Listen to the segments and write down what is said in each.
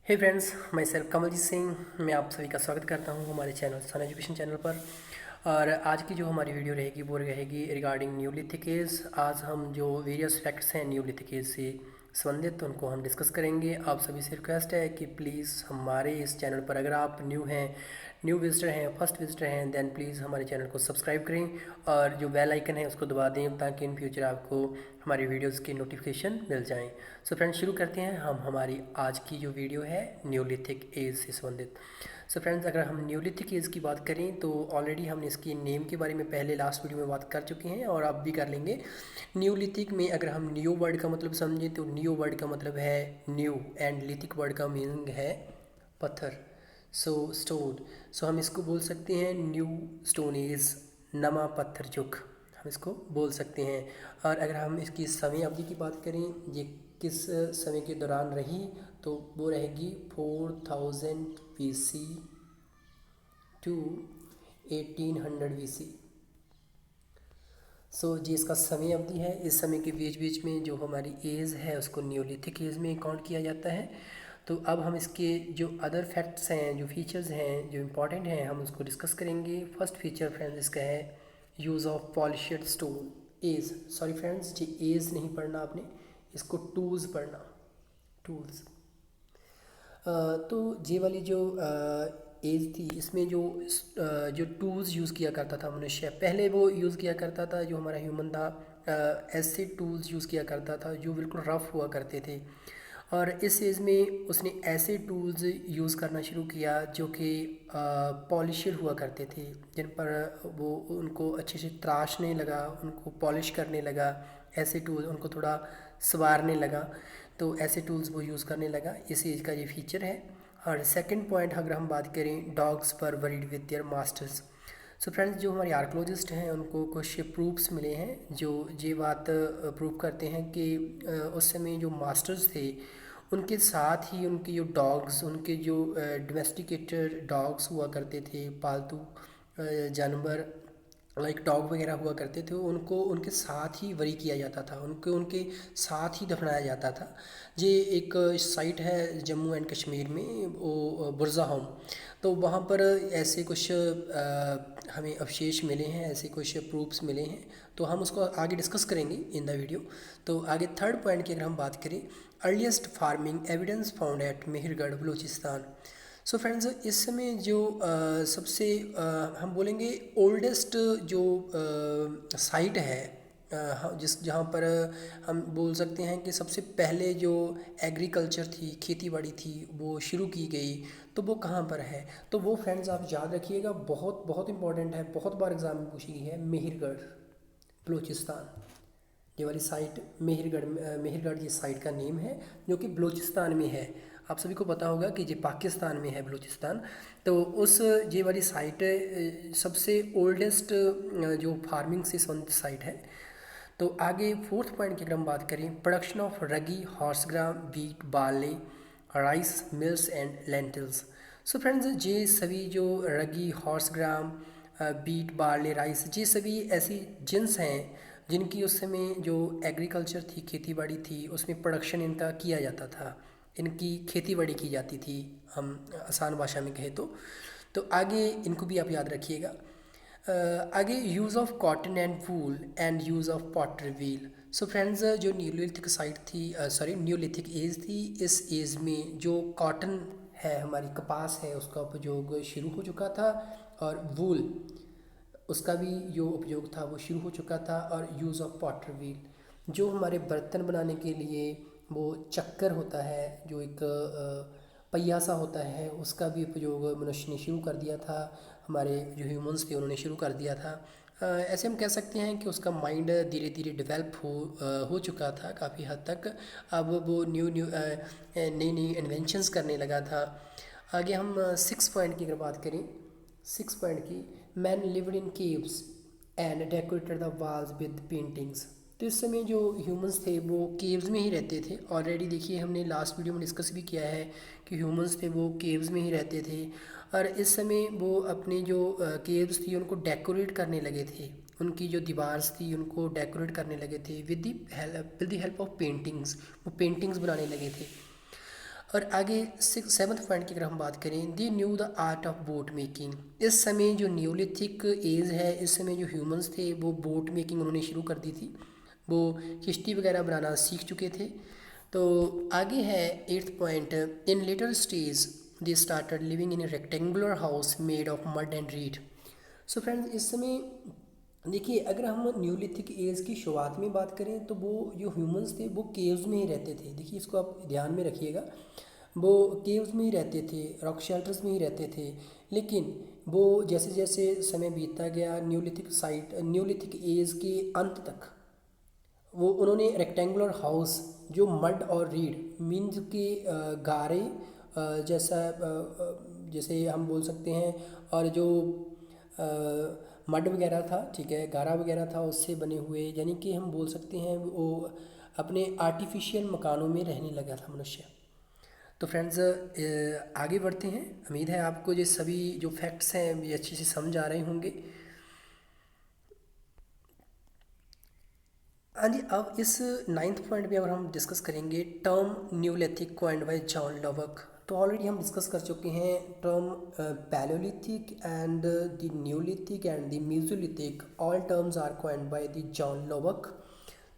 हे friends, मैं self Kamaljeet Singh. मैं आप सभी का स्वागत करता हूं हमारे चैनल सन एजुकेशन चैनल पर। और आज की जो हमारी वीडियो रहेगी वो रहेगी रिगार्डिंग न्यूलिथिक एज। आज हम जो वेरियस फैक्ट्स हैं न्यूलिथिक एज से संबंधित उनको हम डिस्कस करेंगे। आप सभी से रिक्वेस्ट है कि प्लीज़ हमारे इस चैनल पर अगर आप न्यू विजिटर हैं, फर्स्ट विजिटर हैं, देन प्लीज़ हमारे चैनल को सब्सक्राइब करें और जो बेल आइकन है उसको दबा दें ताकि इन फ्यूचर आपको हमारी वीडियोस की नोटिफिकेशन मिल जाएं। सो फ्रेंड्स, शुरू करते हैं हम हमारी आज की जो वीडियो है न्यूलिथिक एज से संबंधित। सो फ्रेंड्स, अगर हम न्यूलिथिक एज की बात करें तो ऑलरेडी हमने इसकी नेम के बारे में पहले लास्ट वीडियो में बात कर चुके हैं और अब भी कर लेंगे। न्यूलिथिक में अगर हम न्यू वर्ड का मतलब समझें तो न्यू वर्ड का मतलब है न्यू एंड लिथिक वर्ड का मीनिंग है पत्थर। सो स्टोन, सो हम इसको बोल सकते हैं न्यू स्टोन एज, नमा पत्थर युग हम इसको बोल सकते हैं। और अगर हम इसकी समय अवधि की बात करें, ये किस समय के दौरान रही, तो वो रहेगी 4000 BC टू 1800 BC। सो जी इसका समय अवधि है। इस समय के बीच बीच में जो हमारी एज है उसको न्यूलिथिक एज में काउंट किया जाता है। तो अब हम इसके जो अदर फैक्ट्स हैं, जो फीचर्स हैं, जो इम्पोर्टेंट हैं, हम उसको डिस्कस करेंगे। फर्स्ट फीचर फ्रेंड्स इसका है use of polished stone age. Sorry friends, जी एज नहीं पढ़ना आपने, इसको टूल्स पढ़ना, टूल्स। तो ये वाली जो एज थी इसमें जो टूल्स यूज़ किया करता था मनुष्य, पहले वो यूज़ किया करता था, जो हमारा ह्यूमन था, ऐसे टूल्स यूज़ किया करता था जो बिल्कुल रफ़ हुआ करते थे। और इस एज में उसने ऐसे टूल्स यूज़ करना शुरू किया जो कि पॉलिश्ड हुआ करते थे, जिन पर वो उनको अच्छे से तराशने लगा, उनको पॉलिश करने लगा, ऐसे टूल उनको थोड़ा संवारने लगा, तो ऐसे टूल्स वो यूज़ करने लगा। इस एज का ये फीचर है। और सेकंड पॉइंट अगर हम बात करें, डॉग्स पर worried with their masters. So friends, जो हमारे आर्कोलॉजिस्ट हैं उनको कुछ प्रूफ्स मिले हैं जो ये बात प्रूव करते हैं कि उस समय जो मास्टर्स थे उनके साथ ही उनके जो डॉग्स, उनके जो डोमेस्टिकेटेड डॉग्स हुआ करते थे, पालतू जानवर लाइक डॉग वगैरह हुआ करते थे, उनको उनके साथ ही वरी किया जाता था, उनको उनके साथ ही दफनाया जाता था। ये एक साइट है जम्मू एंड कश्मीर में, वो बुरज़ा होम। तो वहाँ पर ऐसे कुछ हमें अवशेष मिले हैं, ऐसे कुछ प्रूफ्स मिले हैं, तो हम उसको आगे डिस्कस करेंगे इन द वीडियो। तो आगे थर्ड पॉइंट की अगर हम बात करें, earliest farming evidence found at Mehrgarh Balochistan. So friends, इस समय जो सबसे हम बोलेंगे ओल्डेस्ट जो साइट है, जहाँ पर हम बोल सकते हैं कि सबसे पहले जो एग्रीकल्चर थी, खेती बाड़ी थी, वो शुरू की गई, तो वो कहाँ पर है? तो वो फ्रेंड्स आप याद रखिएगा, बहुत बहुत इंपॉर्टेंट है, बहुत बार एग्जाम में पूछी गई है, मेहरगढ़ बलूचिस्तान। ये वाली साइट मेहरगढ़ ये साइट का नेम है जो कि बलूचिस्तान में है। आप सभी को पता होगा कि ये पाकिस्तान में है बलूचिस्तान। तो उस ये वाली साइट सबसे ओल्डेस्ट जो फार्मिंग से संबंधित साइट है। तो आगे फोर्थ पॉइंट की अगर हम बात करें, production of Ragi, horse gram, wheat, barley, rice, mills and lentils. So friends, ये सभी जो रगी, हॉर्स ग्राम, बीट, बार्ले, राइस, ये सभी ऐसी जिन्स हैं जिनकी उस समय जो एग्रीकल्चर थी, खेती बाड़ी थी, उसमें प्रोडक्शन इनका किया जाता था, इनकी खेती बाड़ी की जाती थी, हम आसान भाषा में कहें तो आगे इनको भी आप याद रखिएगा। आगे use of cotton and wool and use of Potter wheel. So friends, जो न्यूलिथिक साइट थी, न्यूलिथिक एज थी, इस एज में जो कॉटन है, हमारी कपास है, उसका उपयोग शुरू हो चुका था, और वूल उसका भी जो उपयोग था वो शुरू हो चुका था, और यूज़ ऑफ पॉटर व्हील, जो हमारे बर्तन बनाने के लिए वो चक्कर होता है, जो एक पहिया सा होता है, उसका भी उपयोग मनुष्य ने शुरू कर दिया था, हमारे जो ह्यूमंस थे उन्होंने शुरू कर दिया था। ऐसे हम कह सकते हैं कि उसका माइंड धीरे धीरे डेवलप हो चुका था काफ़ी हद तक। अब वो नई नई इन्वेंशंस करने लगा था। आगे हम 6 पॉइंट की अगर बात करें, 6 पॉइंट की, man lived in caves and decorated the walls with paintings. तो इस समय जो ह्यूमंस थे वो केव्स में ही रहते थे। ऑलरेडी देखिए हमने लास्ट वीडियो में डिस्कस भी किया है कि ह्यूमंस थे वो केव्स में ही रहते थे, और इस समय वो अपने जो केव्स थी उनको डेकोरेट करने लगे थे, उनकी जो दीवार्स थी उनको डेकोरेट करने लगे थे with the help of paintings, वो पेंटिंग्स बनाने लगे थे। और आगे 7th पॉइंट की अगर हम बात करें, they knew the art of boat making. इस समय जो न्यूलिथिक एज है, इस समय जो ह्यूमंस थे वो बोट मेकिंग उन्होंने शुरू कर दी थी, वो किश्ती वगैरह बनाना सीख चुके थे। तो आगे है 8th point, in later stage they started living in A rectangular house made of mud and read. So friends, इस समय देखिए, अगर हम न्यूलिथिक एज की शुरुआत में बात करें तो वो जो ह्यूमंस थे वो केव्स में ही रहते थे। देखिए, इसको आप ध्यान में रखिएगा, वो केव्स में ही रहते थे, रॉक शेल्टर्स में ही रहते थे। लेकिन वो जैसे जैसे समय बीतता गया, न्यूलिथिक एज के अंत तक वो उन्होंने रेक्टेंगुलर हाउस जो मड और रीड मीन्स के गारे जैसे हम बोल सकते हैं, और जो मड वगैरह था, ठीक है, गारा वगैरह था, उससे बने हुए, यानी कि हम बोल सकते हैं वो अपने आर्टिफिशियल मकानों में रहने लगा था मनुष्य। तो फ्रेंड्स, आगे बढ़ते हैं। उम्मीद है आपको ये सभी जो फैक्ट्स हैं ये अच्छे से समझ आ रहे होंगे। हाँ जी, अब इस 9th पॉइंट में अगर हम डिस्कस करेंगे term neolithic coined by John Lubbock. तो ऑलरेडी हम डिस्कस कर चुके हैं term palaeolithic and the neolithic and the mesolithic, all terms are coined by the John Lubbock.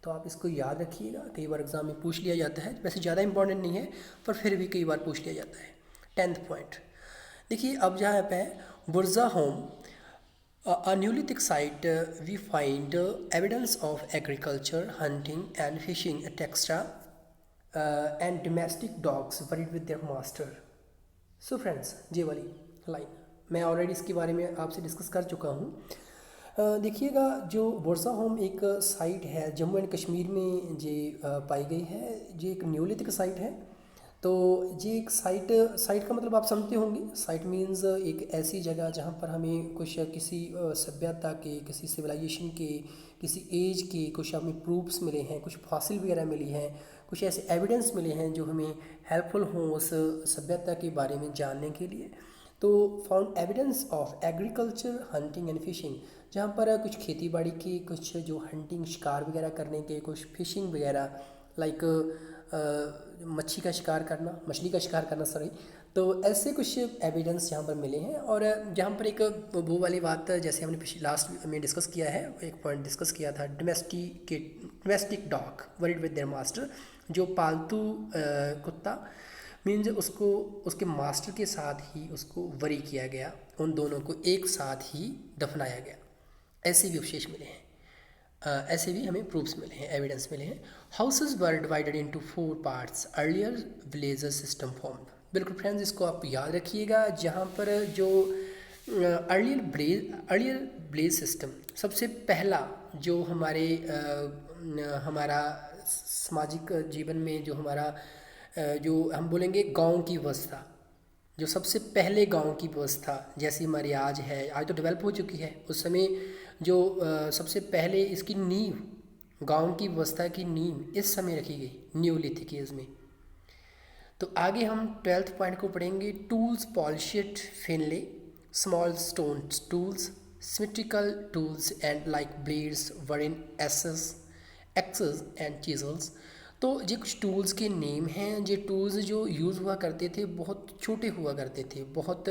तो आप इसको याद रखिएगा, कई बार एग्जाम में पूछ लिया जाता है, वैसे ज़्यादा इंपॉर्टेंट नहीं है पर फिर भी कई बार पूछ लिया जाता है। 10th पॉइंट देखिए, अब जहाँ पे बुर्जा home, a Neolithic site, we find evidence of agriculture, hunting and fishing, etc. And domestic dogs buried with their master. So friends, ये वाली लाइन मैं ऑलरेडी इसके बारे में आपसे डिस्कस कर चुका हूँ। देखिएगा, जो बुर्जा होम एक साइट है जम्मू एंड कश्मीर में जे पाई गई है, ये एक न्यूलिथिक साइट है। तो ये एक साइट का मतलब आप समझते होंगे, साइट मीन्स एक ऐसी जगह जहाँ पर हमें कुछ किसी सभ्यता के, किसी सिविलाइजेशन के, किसी एज के कुछ हमें प्रूफ्स मिले हैं, कुछ फॉसिल वगैरह मिली हैं, कुछ ऐसे एविडेंस मिले हैं जो हमें हेल्पफुल हों उस सभ्यता के बारे में जानने के लिए। तो found evidence of agriculture, hunting and fishing, जहाँ पर कुछ खेती बाड़ी की, कुछ जो हंटिंग शिकार वगैरह करने के, कुछ फिशिंग वगैरह लाइक मच्छी का शिकार करना, मछली का शिकार करना, सॉरी। तो ऐसे कुछ एविडेंस यहाँ पर मिले हैं। और जहाँ पर एक वो वाली बात जैसे हमने पिछले लास्ट में डिस्कस किया है, एक पॉइंट डिस्कस किया था, domestic dog worried with their master, जो पालतू कुत्ता मीन्स उसको उसके मास्टर के साथ ही उसको वरी किया गया, उन दोनों को एक साथ ही दफनाया गया। ऐसे भी अवशेष मिले हैं, ऐसे भी हमें प्रूफ्स मिले हैं, एविडेंस मिले हैं। Houses were divided into 4 parts, earlier villager system formed. बिल्कुल फ्रेंड्स, इसको आप याद रखिएगा, जहाँ पर जो अर्लियर ब्लेज सिस्टम, सबसे पहला जो हमारा सामाजिक जीवन में जो हमारा जो हम बोलेंगे गांव की व्यवस्था, जो सबसे पहले गांव की व्यवस्था जैसी हमारी आज है, आज तो डेवलप हो चुकी है, उस समय जो सबसे पहले इसकी नींव, गांव की व्यवस्था की नींव इस समय रखी गई न्यूलिथिक एज में। तो आगे हम 12th पॉइंट को पढ़ेंगे, tools polished finely, small stone tools, symmetrical tools and like blades were in excess and chisels. तो ये कुछ टूल्स के नेम हैं। ये टूल्स जो यूज़ हुआ करते थे बहुत छोटे हुआ करते थे, बहुत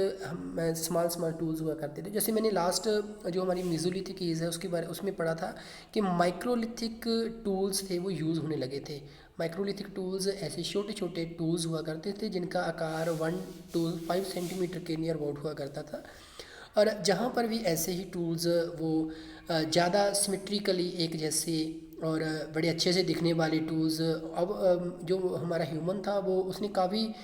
स्मॉल टूल्स हुआ करते थे। जैसे मैंने लास्ट जो हमारी मेसोलिथिक एज है उसमें पढ़ा था कि माइक्रोलिथिक टूल्स थे वो यूज़ होने लगे थे। माइक्रोलिथिक टूल्स ऐसे छोटे छोटे टूल्स हुआ करते थे जिनका आकार 1 to 5 सेंटीमीटर के नियर अबाउट हुआ करता था। और जहाँ पर भी ऐसे ही टूल्स वो ज़्यादा सिमेट्रिकली एक जैसे और बड़े अच्छे से दिखने वाले टूल्स, अब जो हमारा ह्यूमन था वो उसने काफ़ी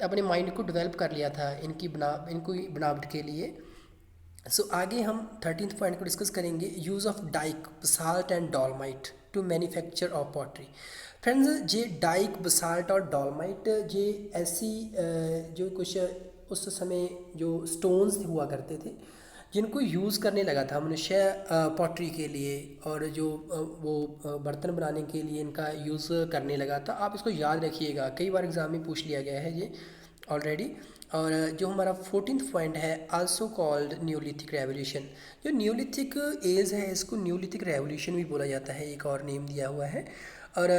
अपने माइंड को डेवलप कर लिया था इनकी बनावट के लिए। सो आगे हम 13th पॉइंट को डिस्कस करेंगे, use of dyke, basalt and dolomite to manufacture of pottery. Friends, ये डाइक, बसाल्ट और डॉलमाइट ये ऐसी जो कुछ उस समय जो स्टोन्स हुआ करते थे जिनको यूज़ करने लगा था मनुष्य पॉटरी के लिए, और जो वो बर्तन बनाने के लिए इनका यूज़ करने लगा था। आप इसको याद रखिएगा, कई बार एग्ज़ाम में पूछ लिया गया है ये ऑलरेडी। और जो हमारा 14th पॉइंट है, आल्सो कॉल्ड न्यूलिथिक रेवोल्यूशन। जो न्यूलिथिक एज है इसको न्यूलिथिक रेवोल्यूशन भी बोला जाता है, एक और नेम दिया हुआ है। और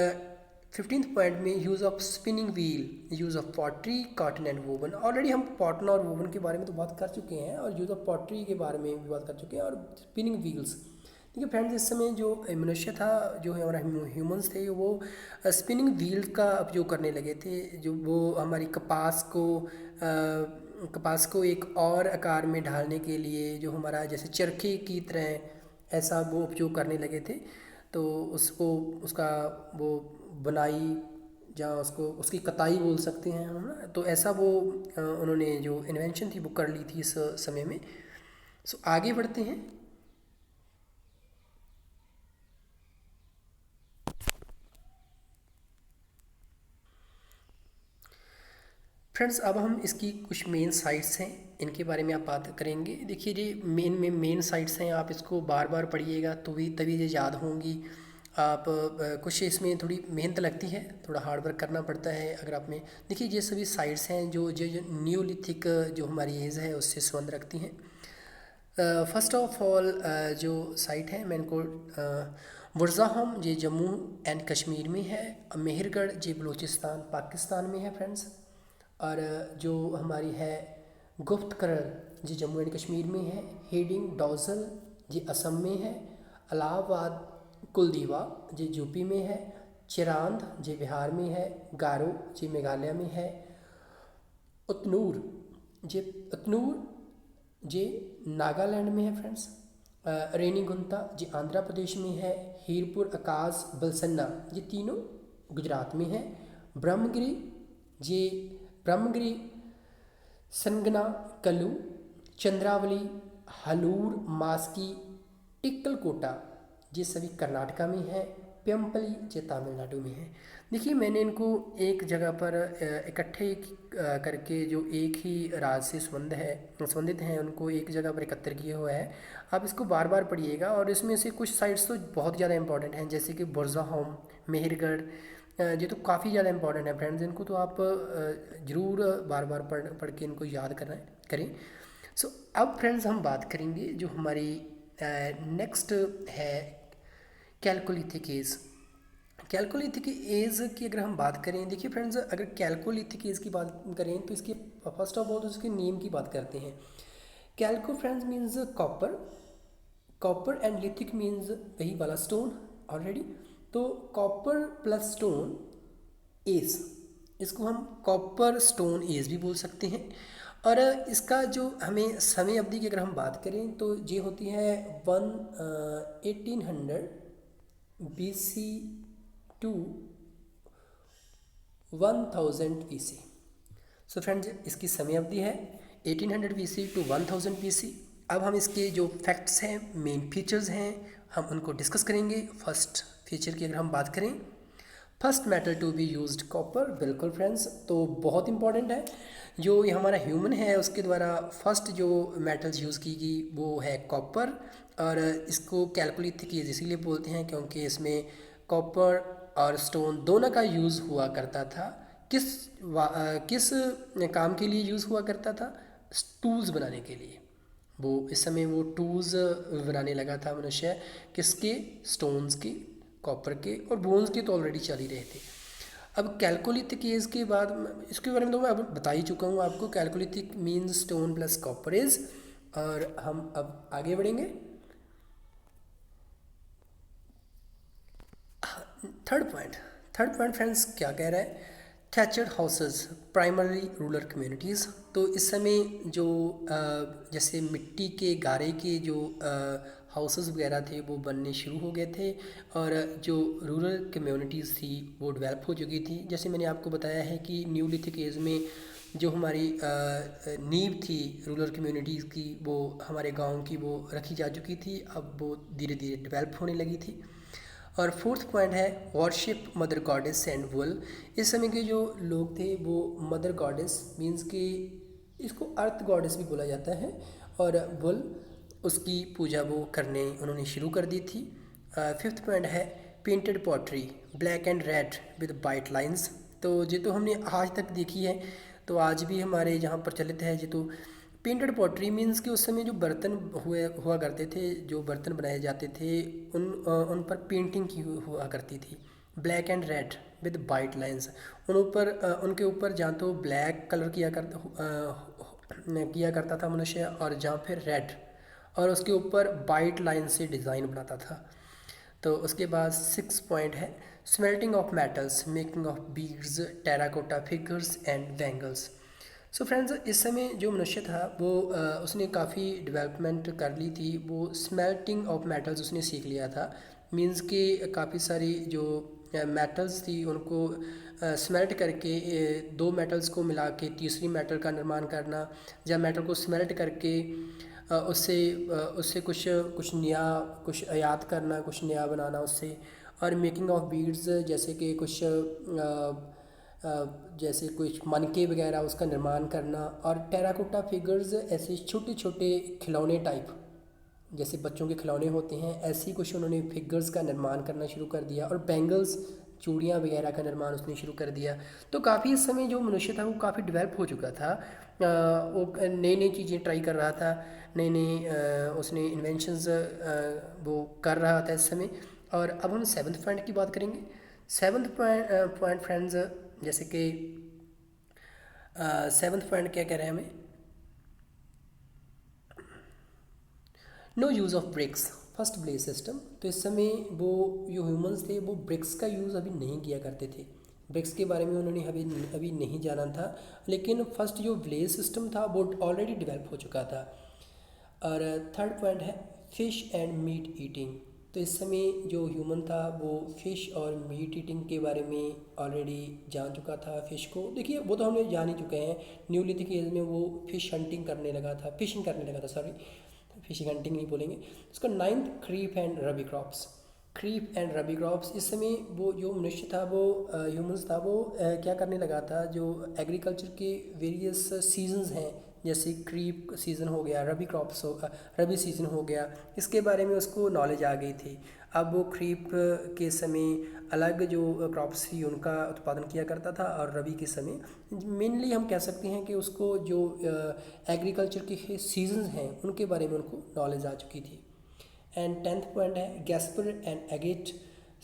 15th पॉइंट में use of spinning wheel, use of pottery, cotton and woven. Already हम कॉटन और वोवन के बारे में तो बात कर चुके हैं और यूज़ ऑफ पॉटरी के बारे में भी बात कर चुके हैं और स्पिनिंग व्हील्स। देखिए फ्रेंड्स, इस समय जो मनुष्य था, जो हमारा ह्यूमंस थे, वो स्पिनिंग व्हील का उपयोग करने लगे थे। जो वो हमारी कपास को एक और आकार में ढालने के लिए, जो हमारा जैसे चरखे की तरह ऐसा वो उपयोग करने लगे थे। तो उसका वो बुनाई, जहाँ उसको उसकी कताई बोल सकते हैं हम ना, तो ऐसा वो उन्होंने जो इन्वेंशन थी वो कर ली थी इस समय में। सो आगे बढ़ते हैं। फ्रेंड्स, अब हम इसकी कुछ मेन साइट्स हैं, इनके बारे में आप बात करेंगे। देखिए, ये मेन साइट्स हैं, आप इसको बार बार पढ़िएगा तो तभी ये याद होंगी। आप कुछ इसमें थोड़ी मेहनत लगती है, थोड़ा हार्ड वर्क करना पड़ता है। अगर आप में देखिए, ये सभी साइट्स हैं जो न्यूलिथिक जो हमारी एज है उससे संबंध रखती हैं। फर्स्ट ऑफ ऑल जो साइट है, मैं इनको बुरज़ाहम ये जम्मू एंड कश्मीर में है, मेहरगढ़ ये बलूचिस्तान पाकिस्तान में है फ्रेंड्स, और जो हमारी है गुप्तकरण जी जम्मू एंड कश्मीर में है, हेडिंग डोजल जी असम में है, इलाहाबाद कुलदीवा जी यूपी में है, चिरांद जी बिहार में है, गारो जी मेघालय में है, उतनूर जी नागालैंड में है फ्रेंड्स, रेनीगुंता जी आंध्र प्रदेश में है, हीरपुर आकाश बलसन्ना ये तीनों गुजरात में है, ब्रह्मगिरी संगना कल्लू, चंद्रावली, हलूर, मास्की, टिक्कलकोटा ये सभी कर्नाटका में है, पेम्पली ये तमिलनाडु में है। देखिए, मैंने इनको एक जगह पर इकट्ठे करके जो एक ही राज्य से संबंधित हैं उनको एक जगह पर एकत्र किया हुआ है। आप इसको बार बार पढ़िएगा और इसमें से कुछ साइट्स तो बहुत ज़्यादा इंपॉर्टेंट हैं, जैसे कि बुरज़ाहम, मेहरगढ़, ये तो काफ़ी ज़्यादा इंपॉर्टेंट है फ्रेंड्स। इनको तो आप ज़रूर बार बार पढ़ के इनको याद करें। सो अब फ्रेंड्स, हम बात करेंगे जो हमारी नेक्स्ट है कैलकोलिथिक एज। कैलकोलिथिक एज की अगर हम बात करें, देखिए फ्रेंड्स, अगर कैलकोलिथिक एज की बात करें तो इसके फर्स्ट ऑफ ऑल तो इसके नेम की बात करते हैं। Chalco friends means copper and lithic means वही वाला स्टोन ऑलरेडी। तो कॉपर प्लस स्टोन एज, इसको हम कॉपर स्टोन एज भी बोल सकते हैं। और इसका जो हमें समय अवधि की अगर हम बात करें तो ये होती है 1800 BC to 1000 BC। So friends, इसकी समय अवधि है 1800 BC टू 1000 BC। अब हम इसके जो फैक्ट्स हैं, मेन फीचर्स हैं, हम उनको डिस्कस करेंगे। फर्स्ट फीचर की अगर हम बात करें, first metal to be used copper. बिल्कुल फ्रेंड्स, तो बहुत इंपॉर्टेंट है। जो ये हमारा ह्यूमन है उसके द्वारा फर्स्ट जो मेटल्स यूज़ की गई वो है कॉपर। और इसको कैलकोलिथिक एज इसीलिए बोलते हैं क्योंकि इसमें कॉपर और स्टोन दोनों का यूज़ हुआ करता था। किस काम के लिए यूज़ हुआ करता था? टूल्स बनाने के लिए। वो इस समय वो टूल्स बनाने लगा था मनुष्य, किसके? स्टोन्स के, कॉपर के, और बोन्स के तो ऑलरेडी चल ही रहे थे। अब कैलकोलिथिक एज के बाद इसके बारे में तो मैं अब बता ही चुका हूँ आपको। Chalcolithic means stone plus copper age. और हम अब आगे बढ़ेंगे। थर्ड पॉइंट फ्रेंड्स क्या कह रहा है? थैचर्ड हाउसेस प्राइमरी रूरल कम्युनिटीज़। तो इस समय जो जैसे मिट्टी के गारे के जो हाउसेस वगैरह थे वो बनने शुरू हो गए थे, और जो रूरल कम्युनिटीज़ थी वो डेवलप हो चुकी थी। जैसे मैंने आपको बताया है कि न्यूलिथिक एज में जो हमारी नींव थी रूरल कम्युनिटीज़ की, वो हमारे गांव की वो रखी जा चुकी थी, अब वो धीरे धीरे डेवलप होने लगी थी। और फोर्थ पॉइंट है वर्शिप मदर गॉडेस एंड वुल। इस समय के जो लोग थे वो मदर गॉडेस मीन्स कि इसको अर्थ गॉडेस भी बोला जाता है, और वुल उसकी पूजा वो करने उन्होंने शुरू कर दी थी। फिफ्थ पॉइंट है painted pottery black and read with white lines. तो ये तो हमने आज तक देखी है, तो आज भी हमारे यहाँ प्रचलित है। ये तो पेंटेड पॉटरी मीन्स कि उस समय जो बर्तन हुआ करते थे, जो बर्तन बनाए जाते थे, उन पर पेंटिंग की हुआ करती थी। Black and read with white lines. उनके ऊपर जहाँ तो ब्लैक कलर किया करता था मनुष्य, और जहाँ फिर रेड, और उसके ऊपर वाइट लाइन से डिज़ाइन बनाता था। तो उसके बाद 6 पॉइंट है smelting of metals, making of beads, terracotta figures and bangles. So friends, इस समय जो मनुष्य था वो उसने काफ़ी डेवलपमेंट कर ली थी। वो स्मेल्टिंग ऑफ मेटल्स उसने सीख लिया था। मींस कि काफ़ी सारी जो मेटल्स थी उनको स्मेल्ट करके दो मेटल्स को मिला के तीसरी मेटल का निर्माण करना, या मेटल को स्मेल्ट करके उससे कुछ कुछ नया, कुछ याद करना, कुछ नया बनाना उससे। और मेकिंग ऑफ बीड्स, जैसे कि कुछ जैसे कुछ मनके वगैरह उसका निर्माण करना। और टेराकोटा फिगर्स, ऐसे छोटे छोटे खिलौने टाइप, जैसे बच्चों के खिलौने होते हैं, ऐसी कुछ उन्होंने फिगर्स का निर्माण करना शुरू कर दिया। और बैंगल्स, चूड़ियाँ वगैरह का निर्माण उसने शुरू कर दिया। तो काफ़ी इस समय जो मनुष्य था वो काफ़ी डेवलप हो चुका था। वो नई नई चीज़ें ट्राई कर रहा था, नई नई उसने इन्वेंशंस वो कर रहा था इस समय। और अब हम 7th पॉइंट की बात करेंगे। 7th पॉइंट फ्रेंड्स, जैसे कि 7th पॉइंट क्या कह रहे हैं हमें, no use of bricks, first place system. तो इस समय वो जो ह्यूमंस थे वो ब्रिक्स का यूज़ अभी नहीं किया करते थे। ब्रिक्स के बारे में उन्होंने अभी नहीं जाना था, लेकिन फर्स्ट जो ब्लेस सिस्टम था वो ऑलरेडी डेवलप हो चुका था। और 3rd पॉइंट है फिश एंड मीट ईटिंग। तो इस समय जो ह्यूमन था वो फ़िश और मीट ईटिंग के बारे में ऑलरेडी जान चुका था। फ़िश को देखिए, वो तो हमने जान ही चुके हैं। न्यूलिथिक एज में वो फिशिंग करने लगा था, सॉरी, फिशिंग हंटिंग नहीं बोलेंगे। उसका 9th creep and rabi crops. Creep and rabi crops, इस समय वो जो मनुष्य था वो ह्यूमंस था वो क्या करने लगा था, जो एग्रीकल्चर के वेरियस सीजन्स हैं, जैसे क्रीप सीज़न हो गया, रबी सीज़न हो गया, इसके बारे में उसको नॉलेज आ गई थी। अब वो क्रीप के समय अलग जो क्रॉप्स थी उनका उत्पादन किया करता था, और रबी के समय मेनली हम कह सकते हैं कि उसको जो एग्रीकल्चर के सीजन्स हैं उनके बारे में उनको नॉलेज आ चुकी थी। एंड 10th पॉइंट है Gaspar and agate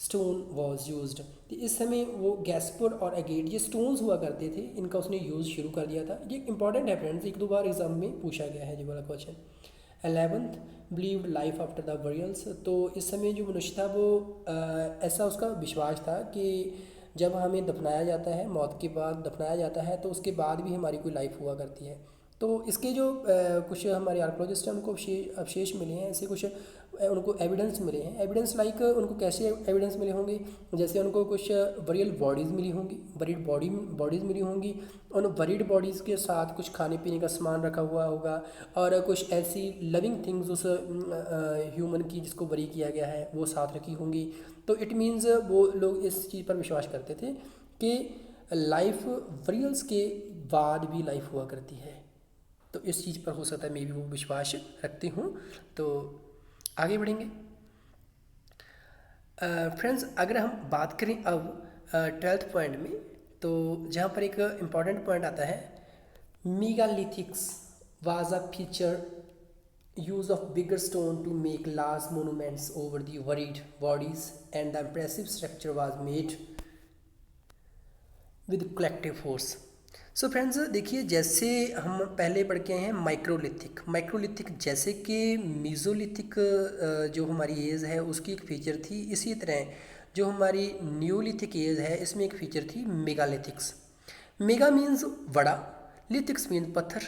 stone was used. तो इस समय वो गैस्पर और एगेट, ये स्टोन्स हुआ करते थे, इनका उसने यूज़ शुरू कर दिया था। ये इंपॉर्टेंट है फ्रेंड्स, 1-2 बार एग्जाम में पूछा गया है ये वाला question. 11th believed life after the burials. तो इस समय जो मनुष्य था वो ऐसा उसका विश्वास था कि जब हमें दफनाया जाता है, मौत के बाद दफनाया जाता है, तो उसके बाद भी हमारी कोई लाइफ हुआ करती है। तो इसके जो कुछ हमारे आर्कोलॉजिस्ट हैं उनको अवशेष मिले हैं, ऐसे कुछ उनको एविडेंस मिले हैं। एविडेंस लाइक उनको कैसे एविडेंस मिले होंगे, जैसे उनको कुछ बरियल बॉडीज़ मिली होंगी, बॉडीज़ मिली होंगी। उन बरीड बॉडीज़ के साथ कुछ खाने पीने का सामान रखा हुआ होगा, और कुछ ऐसी लिविंग थिंग्स उस ह्यूमन की जिसको बरी किया गया है वो साथ रखी होंगी। तो इट मीन्स वो लोग इस चीज़ पर विश्वास करते थे कि लाइफ बरियल्स के बाद भी लाइफ हुआ करती है। तो इस चीज़ पर हो सकता है मे भी वो विश्वास रखते हों। तो आगे बढ़ेंगे फ्रेंड्स। अगर हम बात करें अब 12th पॉइंट में, तो जहाँ पर एक इम्पॉर्टेंट पॉइंट आता है, megalithics was a feature use of bigger stone to make large monuments over the buried bodies, and the impressive structure was made with collective force. So friends देखिए, जैसे हम पहले पढ़ के आए हैं माइक्रोलिथिक जैसे कि मीज़ोलिथिक जो हमारी एज है उसकी एक फ़ीचर थी, इसी तरह जो हमारी न्यूलिथिक एज है इसमें एक फ़ीचर थी मेगालिथिक्स। मेगा मीन्स बड़ा, लिथिक्स मीन्स पत्थर,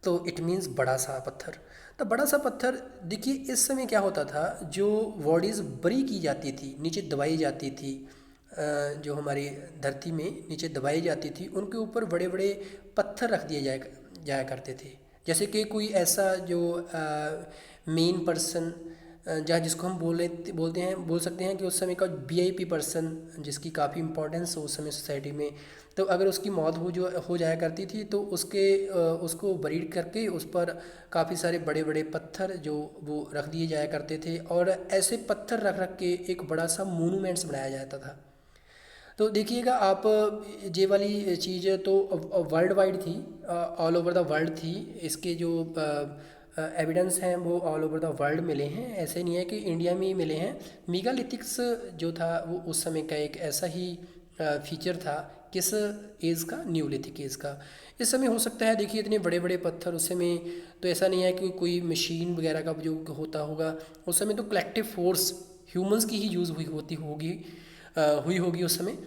तो इट मीन्स बड़ा सा पत्थर। तो बड़ा सा पत्थर, देखिए इस समय क्या होता था, जो बॉडीज़ बरी की जाती थी, नीचे दबाई जाती थी, जो हमारी धरती में नीचे दबाई जाती थी, उनके ऊपर बड़े बड़े पत्थर रख दिए जाया करते थे। जैसे कि कोई ऐसा जो मेन पर्सन, जहाँ जिसको हम बोल सकते हैं कि उस समय का वीआईपी पर्सन, जिसकी काफ़ी इंपॉर्टेंस हो उस समय सोसाइटी में, तो अगर उसकी मौत हो जाया करती थी तो उसको बरीड करके उस पर काफ़ी सारे बड़े बड़े पत्थर जो वो रख दिए जाया करते थे, और ऐसे पत्थर रख रख के एक बड़ा सा मोनूमेंट्स बनाया जाता था। तो देखिएगा आप, ये वाली चीज़ तो वर्ल्ड वाइड थी, ऑल ओवर द वर्ल्ड थी। इसके जो एविडेंस हैं वो ऑल ओवर द वर्ल्ड मिले हैं, ऐसे नहीं है कि इंडिया में ही मिले हैं। मेगालिथिक्स जो था वो उस समय का एक ऐसा ही फीचर था किस एज का, न्यूलिथिक एज का। इस समय हो सकता है देखिए इतने बड़े बड़े पत्थर उस समय, तो ऐसा नहीं है कि कोई मशीन वगैरह का उपयोग होता होगा। उस समय तो कलेक्टिव फोर्स ह्यूमंस की ही यूज़ हुई होगी उस समय।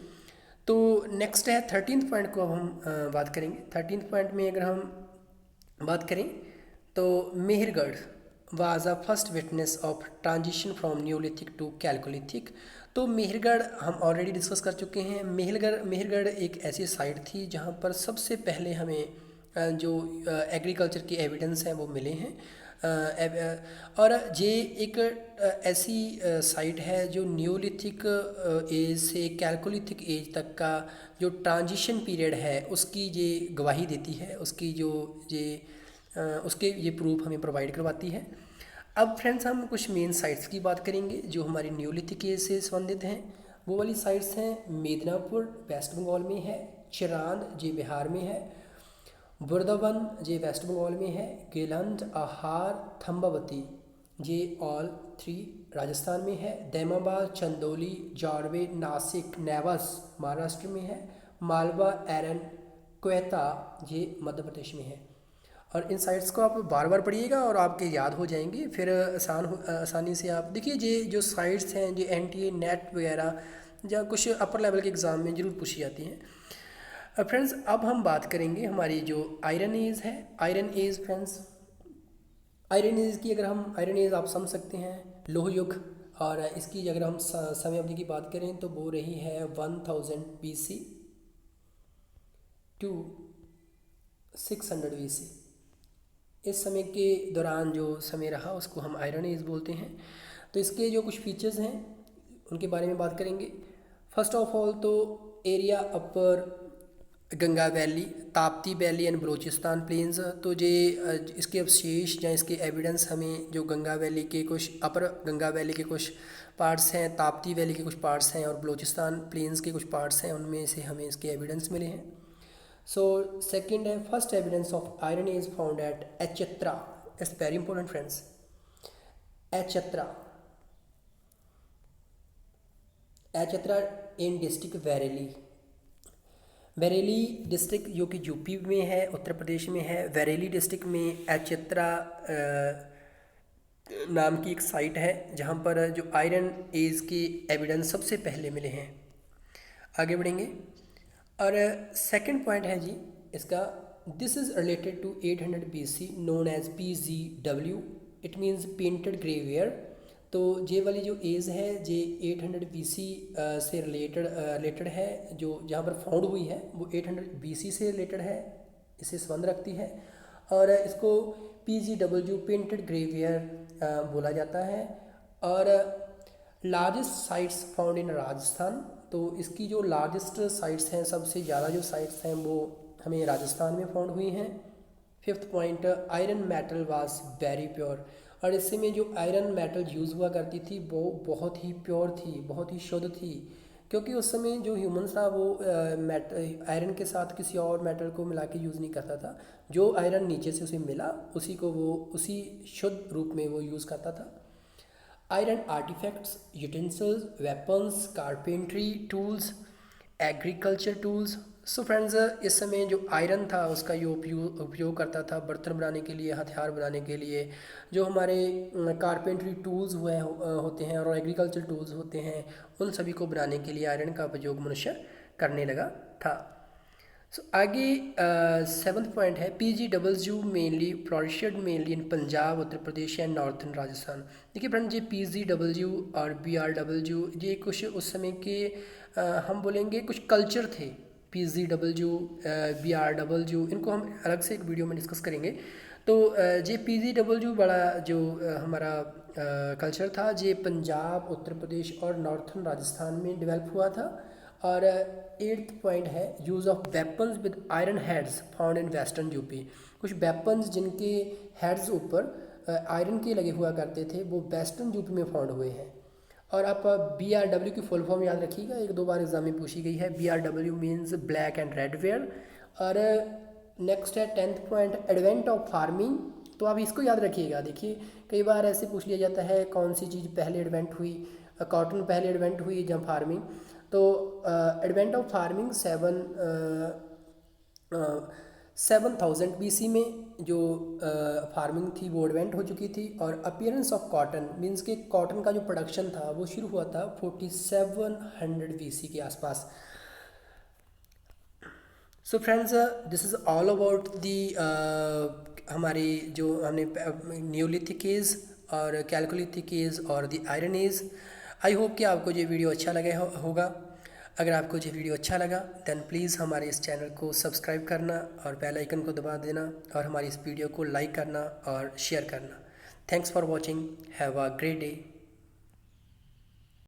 तो नेक्स्ट है 13th पॉइंट को अब हम बात करेंगे। 13th पॉइंट में अगर हम बात करें तो Mehrgarh was a first witness of transition from neolithic to chalcolithic. तो मेहरगढ़ हम ऑलरेडी डिस्कस कर चुके हैं। मेहरगढ़ एक ऐसी साइट थी जहाँ पर सबसे पहले हमें जो एग्रीकल्चर के एविडेंस हैं वो मिले हैं। और ये एक ऐसी साइट है जो न्यूलिथिक एज से कैलकोलिथिक एज तक का जो ट्रांजिशन पीरियड है उसकी ये गवाही देती है, उसकी जो ये प्रूफ हमें प्रोवाइड करवाती है। अब फ्रेंड्स हम कुछ मेन साइट्स की बात करेंगे जो हमारी न्यूलिथिक एज से संबंधित हैं। वो वाली साइट्स हैं मेदिनीपुर वेस्ट बंगाल में है, चिरांद जे बिहार में है, बुर्दवन जे वेस्ट बंगाल में है, गेलंद, आहार, थम्बावती जे ऑल 3 राजस्थान में है, दैमाबाद, चंदौली, जारवे, नासिक, नेवास महाराष्ट्र में है, मालवा, एरन, क्वेता ये मध्य प्रदेश में है। और इन साइट्स को आप बार बार पढ़िएगा और आपके याद हो जाएंगे, फिर आसानी से आप देखिए। ये जो साइट्स हैं ये NTA नेट वगैरह या कुछ अपर लेवल के एग्ज़ाम में ज़रूर पूछी जाती हैं। फ्रेंड्स अब हम बात करेंगे हमारी जो आयरन एज है। Iron age friends, iron age की अगर हम आयरन एज आप समझ सकते हैं लोह युग, और इसकी अगर हम समय अवधि की बात करें तो वो रही है 1000 BC टू 600 BC। इस समय के दौरान जो समय रहा उसको हम आयरन एज बोलते हैं। तो इसके जो कुछ फीचर्स हैं उनके बारे में बात करेंगे। फर्स्ट ऑफ ऑल तो area upper Ganga valley, Tapti valley and Baluchistan plains. तो ये इसके अवशेष या इसके एविडेंस हमें जो गंगा वैली के कुछ अपर गंगा वैली के कुछ पार्ट्स हैं, ताप्ती वैली के कुछ पार्ट्स हैं और बलूचिस्तान प्लेन्स के कुछ पार्ट्स हैं, उनमें से हमें इसके एविडेंस मिले हैं। सो सेकंड है first evidence of iron age found at Ahichchhatra. It's very important friends, Ahichchhatra in district Bareilly district जो कि यूपी में है, उत्तर प्रदेश में है। बरेली डिस्ट्रिक्ट में एचत्रा नाम की एक साइट है जहाँ पर जो आयरन एज के एविडेंस सबसे पहले मिले हैं। आगे बढ़ेंगे और सेकंड पॉइंट है जी इसका, this is related to 800 BC known as PGW, it means painted grey ware. तो ये वाली जो एज है ये 800 BC से रिलेटेड है, जो जहाँ पर फाउंड हुई है वो 800 BC से रिलेटेड है, इससे संबंध रखती है। और इसको PGW पेंटेड ग्रेवियर बोला जाता है। और largest sites found in Rajasthan. तो इसकी जो लार्जेस्ट साइट्स हैं, सबसे ज़्यादा जो साइट्स हैं वो हमें राजस्थान में फाउंड हुई हैं। Fifth point, iron metal was very pure. और इस समय जो आयरन मेटल यूज़ हुआ करती थी वो बहुत ही प्योर थी, बहुत ही शुद्ध थी, क्योंकि उस समय जो ह्यूमंस था वो आयरन के साथ किसी और मेटल को मिला के यूज़ नहीं करता था। जो आयरन नीचे से उसे मिला उसी को वो उसी शुद्ध रूप में वो यूज़ करता था। Iron artifacts, utensils, weapons, carpentry tools, agriculture tools. So friends इस समय जो आयरन था उसका ये उपयोग करता था बर्तन बनाने के लिए, हथियार बनाने के लिए। जो हमारे कारपेंट्री टूल्स होते हैं और एग्रीकल्चर टूल्स होते हैं, उन सभी को बनाने के लिए आयरन का उपयोग मनुष्य करने लगा था। सो आगे सेवन्थ पॉइंट है PGW mainly flourished mainly in Punjab, Uttar Pradesh and northern Rajasthan. देखिए फ्रेंड ये PGW और BRW ये कुछ उस समय के हम बोलेंगे कुछ कल्चर थे। PGW BRW इनको हम अलग से एक वीडियो में डिस्कस करेंगे। तो ये PGW बड़ा जो हमारा कल्चर था ये पंजाब, उत्तर प्रदेश और नॉर्थन राजस्थान में डेवलप हुआ था। और एट्थ पॉइंट है use of weapons with iron heads found in western UP. कुछ वेपन्स जिनके हेड्स ऊपर आयरन के लगे हुआ करते थे वो वेस्टर्न यूपी में फाउंड हुए हैं। और आप BRW की फुल फॉर्म याद रखिएगा, एक दो बार एग्जाम में पूछी गई है। BRW means black and red ware. और नेक्स्ट है 10th point advent of farming. तो आप इसको याद रखिएगा। देखिए कई बार ऐसे पूछ लिया जाता है कौन सी चीज़ पहले एडवेंट हुई, कॉटन पहले एडवेंट हुई या फार्मिंग। तो एडवेंट ऑफ फार्मिंग 7000 BC में जो फार्मिंग थी वो एडवेंट हो चुकी थी, और अपीयरेंस ऑफ कॉटन मीन्स के कॉटन का जो प्रोडक्शन था वो शुरू हुआ था 4700 BC के आसपास। So friends, this is all about the हमारी जो हमने न्यूलिथिक एज और कैलकोलिथिक एज और दी आयरन एज। आई होप कि आपको ये वीडियो अच्छा लगा होगा। अगर आपको ये वीडियो अच्छा लगा देन प्लीज़ हमारे इस चैनल को सब्सक्राइब करना और बेल आइकन को दबा देना, और हमारी इस वीडियो को लाइक करना और शेयर करना। Thanks for watching, have a great day.